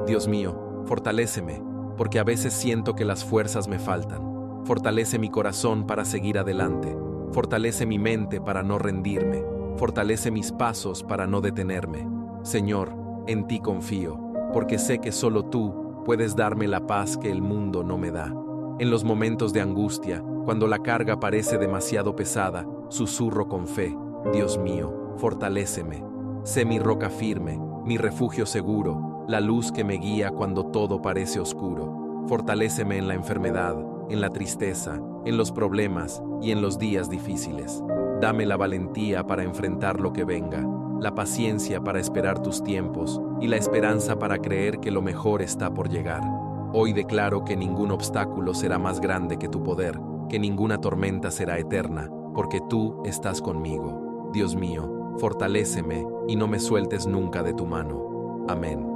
Dios mío, fortaléceme, porque a veces siento que las fuerzas me faltan. Fortalece mi corazón para seguir adelante. Fortalece mi mente para no rendirme. Fortalece mis pasos para no detenerme. Señor, en ti confío, porque sé que solo tú puedes darme la paz que el mundo no me da. En los momentos de angustia, cuando la carga parece demasiado pesada, susurro con fe: Dios mío, fortaléceme. Sé mi roca firme, mi refugio seguro, la luz que me guía cuando todo parece oscuro. Fortaléceme en la enfermedad, en la tristeza, en los problemas y en los días difíciles. Dame la valentía para enfrentar lo que venga, la paciencia para esperar tus tiempos y la esperanza para creer que lo mejor está por llegar. Hoy declaro que ningún obstáculo será más grande que tu poder, que ninguna tormenta será eterna, porque tú estás conmigo. Dios mío, fortaléceme y no me sueltes nunca de tu mano. Amén.